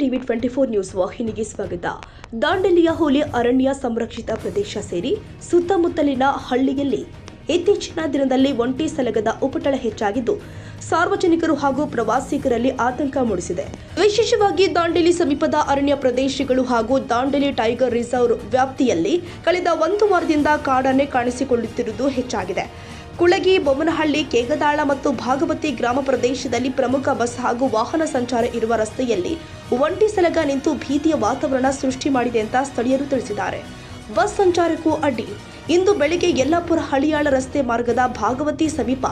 TV 24 news ವಾಹಿನಿಗೆ ಸ್ವಾಗತ. ದಾಂಡೇಲಿಯ ಹುಲಿ ಅರಣ್ಯ ಸಂರಕ್ಷಿತ ಪ್ರದೇಶ ಸೇರಿ ಸುತ್ತಮುತ್ತಲಿನ ಹಳ್ಳಿಯಲ್ಲಿ ಇತ್ತೀಚಿನ ದಿನದಲ್ಲಿ ಒಂಟಿ ಸಲಗದ ಉಪಟಳ ಹೆಚ್ಚಾಗಿದ್ದು ಸಾರ್ವಜನಿಕರು ಹಾಗೂ ಪ್ರವಾಸಿಗರಲ್ಲಿ ಆತಂಕ ಮೂಡಿಸಿದೆ. ವಿಶೇಷವಾಗಿ ದಾಂಡೇಲಿ ಸಮೀಪದ ಅರಣ್ಯ ಪ್ರದೇಶಗಳು ಹಾಗೂ ದಾಂಡೇಲಿ ಟೈಗರ್ ರಿಸರ್ವ್ ವ್ಯಾಪ್ತಿಯಲ್ಲಿ ಕಳೆದ ಒಂದು ವಾರದಿಂದ ಕಾಡಾನೆ ಕಾಣಿಸಿಕೊಳ್ಳುತ್ತಿರುವುದು ಹೆಚ್ಚಾಗಿದೆ. ಕುಳಗಿ, ಬೊಮ್ಮನಹಳ್ಳಿ, ಕೇಗದಾಳ ಮತ್ತು ಭಾಗವತಿ ಗ್ರಾಮ ಪ್ರದೇಶದಲ್ಲಿ ಪ್ರಮುಖ ಬಸ್ ಹಾಗೂ ವಾಹನ ಸಂಚಾರ ಇರುವ ರಸ್ತೆಯಲ್ಲಿ ಒಂಟಿ ಸಲಗ ನಿಂತು ಭೀತಿಯ ವಾತಾವರಣ ಸೃಷ್ಟಿ ಮಾಡಿದೆ ಅಂತ ಸ್ಥಳೀಯರು ತಿಳಿಸಿದ್ದಾರೆ. ಬಸ್ ಸಂಚಾರಕ್ಕೂ ಅಡ್ಡಿ. ಇಂದು ಬೆಳಗ್ಗೆ ಯಲ್ಲಾಪುರ ಹಳಿಯಾಳ ರಸ್ತೆ ಮಾರ್ಗದ ಭಾಗವತಿ ಸಮೀಪ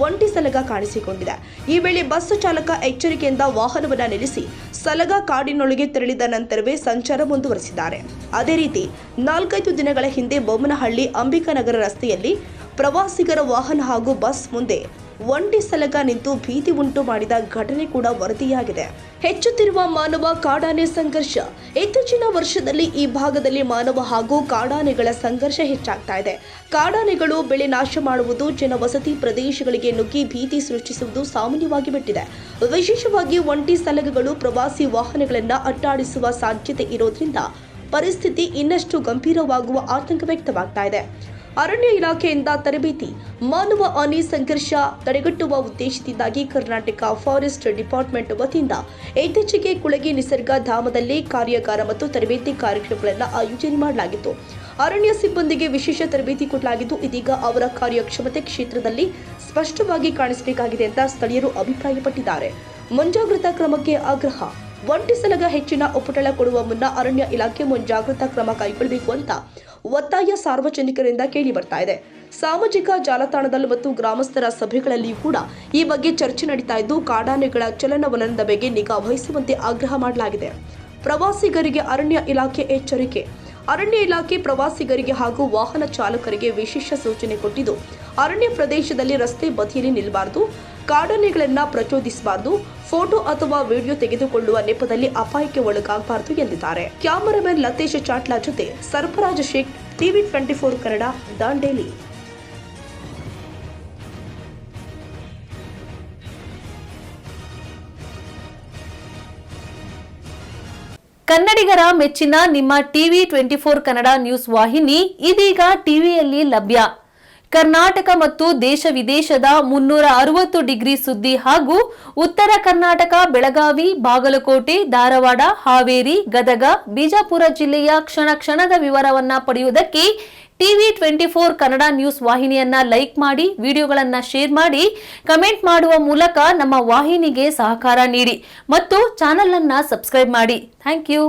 ಒಂಟಿ ಸಲಗ ಕಾಣಿಸಿಕೊಂಡಿದೆ. ಈ ವೇಳೆ ಬಸ್ ಚಾಲಕ ಎಚ್ಚರಿಕೆಯಿಂದ ವಾಹನವನ್ನು ನಿಲ್ಲಿಸಿ ಸಲಗ ಕಾಡಿನೊಳಗೆ ತೆರಳಿದ ನಂತರವೇ ಸಂಚಾರ ಮುಂದುವರೆಸಿದ್ದಾರೆ. ಅದೇ ರೀತಿ 4-5 ದಿನಗಳ ಹಿಂದೆ ಬೊಮ್ಮನಹಳ್ಳಿ ಅಂಬಿಕಾನಗರ ರಸ್ತೆಯಲ್ಲಿ ಪ್ರವಾಸಿಗರ ವಾಹನ ಹಾಗೂ ಬಸ್ ಮುಂದೆ ಒಂಟಿ ಸಲಗ ನಿಂತು ಭೀತಿ ಉಂಟು ಮಾಡಿದ ಘಟನೆ ಕೂಡ ವರದಿಯಾಗಿದೆ. ಹೆಚ್ಚುತ್ತಿರುವ ಮಾನವ ಕಾಡಾನೆ ಸಂಘರ್ಷ. ಇತ್ತೀಚಿನ ವರ್ಷದಲ್ಲಿ ಈ ಭಾಗದಲ್ಲಿ ಮಾನವ ಹಾಗೂ ಕಾಡಾನೆಗಳ ಸಂಘರ್ಷ ಹೆಚ್ಚಾಗ್ತಾ ಇದೆ. ಕಾಡಾನೆಗಳು ಬೆಳೆ ನಾಶ ಮಾಡುವುದು, ಜನವಸತಿ ಪ್ರದೇಶಗಳಿಗೆ ನುಗ್ಗಿ ಭೀತಿ ಸೃಷ್ಟಿಸುವುದು ಸಾಮಾನ್ಯವಾಗಿ ಬಿಟ್ಟಿದೆ. ವಿಶೇಷವಾಗಿ ಒಂಟಿ ಸಲಗಗಳು ಪ್ರವಾಸಿ ವಾಹನಗಳನ್ನು ಅಟ್ಟಾಡಿಸುವ ಸಾಧ್ಯತೆ ಇರೋದ್ರಿಂದ ಪರಿಸ್ಥಿತಿ ಇನ್ನಷ್ಟು ಗಂಭೀರವಾಗುವ ಆತಂಕ ವ್ಯಕ್ತವಾಗ್ತಾ ಇದೆ. ಅರಣ್ಯ ಇಲಾಖೆಯಿಂದ ತರಬೇತಿ. ಮಾನವ ಆನೆ ಸಂಘರ್ಷ ತಡೆಗಟ್ಟುವ ಉದ್ದೇಶದಿಂದಾಗಿ ಕರ್ನಾಟಕ ಫಾರೆಸ್ಟ್ ಡಿಪಾರ್ಟ್ಮೆಂಟ್ ವತಿಯಿಂದ ಇತ್ತೀಚೆಗೆ ಕುಳಗಿ ನಿಸರ್ಗ ಧಾಮದಲ್ಲಿ ಕಾರ್ಯಾಗಾರ ಮತ್ತು ತರಬೇತಿ ಕಾರ್ಯಕ್ರಮಗಳನ್ನು ಆಯೋಜನೆ ಮಾಡಲಾಗಿತ್ತು. ಅರಣ್ಯ ಸಿಬ್ಬಂದಿಗೆ ವಿಶೇಷ ತರಬೇತಿ ಕೊಡಲಾಗಿದ್ದು, ಇದೀಗ ಅವರ ಕಾರ್ಯಕ್ಷಮತೆ ಕ್ಷೇತ್ರದಲ್ಲಿ ಸ್ಪಷ್ಟವಾಗಿ ಕಾಣಿಸಬೇಕಾಗಿದೆ ಅಂತ ಸ್ಥಳೀಯರು ಅಭಿಪ್ರಾಯಪಟ್ಟಿದ್ದಾರೆ. ಮುಂಜಾಗ್ರತಾ ಕ್ರಮಕ್ಕೆ ಆಗ್ರಹ. ಒಂಟಿ ಸಲಗ ಹೆಚ್ಚಿನ ಉಪಟಳ ಕೊಡುವ ಮುನ್ನ ಅರಣ್ಯ ಇಲಾಖೆ ಮುಂಜಾಗ್ರತಾ ಕ್ರಮ ಕೈಗೊಳ್ಳಬೇಕು ಅಂತ ಒತ್ತಾಯ ಸಾರ್ವಜನಿಕರಿಂದ ಕೇಳಿ ಬರ್ತಾ ಇದೆ. ಸಾಮಾಜಿಕ ಜಾಲತಾಣದಲ್ಲಿ ಮತ್ತು ಗ್ರಾಮಸ್ಥರ ಸಭೆಗಳಲ್ಲಿಯೂ ಕೂಡ ಈ ಬಗ್ಗೆ ಚರ್ಚೆ ನಡೀತಾ ಇದ್ದು, ಕಾಡಾನೆಗಳ ಚಲನವಲನದ ಬಗ್ಗೆ ನಿಗಾ ವಹಿಸುವಂತೆ ಆಗ್ರಹ ಮಾಡಲಾಗಿದೆ. ಪ್ರವಾಸಿಗರಿಗೆ ಅರಣ್ಯ ಇಲಾಖೆ ಎಚ್ಚರಿಕೆ. ಅರಣ್ಯ ಇಲಾಖೆ ಪ್ರವಾಸಿಗರಿಗೆ ಹಾಗೂ ವಾಹನ ಚಾಲಕರಿಗೆ ವಿಶೇಷ ಸೂಚನೆ ಕೊಟ್ಟಿದ್ದು, ಅರಣ್ಯ ಪ್ರದೇಶದಲ್ಲಿ ರಸ್ತೆ ಬದಿಯಲ್ಲಿ ನಿಲ್ಲಬಾರದು, ಕಾಡಾನೆಗಳನ್ನ ಪ್ರಚೋದಿಸಬಾರದು, ಫೋಟೋ ಅಥವಾ ವಿಡಿಯೋ ತೆಗೆದುಕೊಳ್ಳುವ ನೆಪದಲ್ಲಿ ಅಪಾಯಕ್ಕೆ ಒಳಗಾಗಬಾರದು ಎಂದಿದ್ದಾರೆ. ಕ್ಯಾಮರಾಮನ್ ಲತೇಶ್ ಚಾಟ್ಲಾ ಜೊತೆ ಸರ್ಫರಾಜ್ ಶೇಖ್, ಟಿವಿ 24 ಕನ್ನಡ, ದಾಂಡೇಲಿ. ಕನ್ನಡಿಗರ ಮೆಚ್ಚಿನ ನಿಮ್ಮ ಟಿವಿ 24 ಕನ್ನಡ ನ್ಯೂಸ್ ವಾಹಿನಿ ಇದೀಗ ಟಿವಿಯಲ್ಲಿ ಲಭ್ಯ. ಕರ್ನಾಟಕ ಮತ್ತು ದೇಶ ವಿದೇಶದ 360 ಡಿಗ್ರಿ ಸುದ್ದಿ ಹಾಗೂ ಉತ್ತರ ಕರ್ನಾಟಕ, ಬೆಳಗಾವಿ, ಬಾಗಲಕೋಟೆ, ಧಾರವಾಡ, ಹಾವೇರಿ, ಗದಗ, ಬಿಜಾಪುರ ಜಿಲ್ಲೆಯ ಕ್ಷಣ ಕ್ಷಣದ ವಿವರವನ್ನ ಪಡೆಯುವುದಕ್ಕೆ ಟಿವಿ 24 ಕನ್ನಡ ನ್ಯೂಸ್ ವಾಹಿನಿಯನ್ನ ಲೈಕ್ ಮಾಡಿ, ವಿಡಿಯೋಗಳನ್ನ ಶೇರ್ ಮಾಡಿ, ಕಮೆಂಟ್ ಮಾಡುವ ಮೂಲಕ ನಮ್ಮ ವಾಹಿನಿಗೆ ಸಹಕಾರ ನೀಡಿ ಮತ್ತು ಚಾನೆಲ್ ಅನ್ನ ಸಬ್ಸ್ಕ್ರೈಬ್ ಮಾಡಿ. Thank you.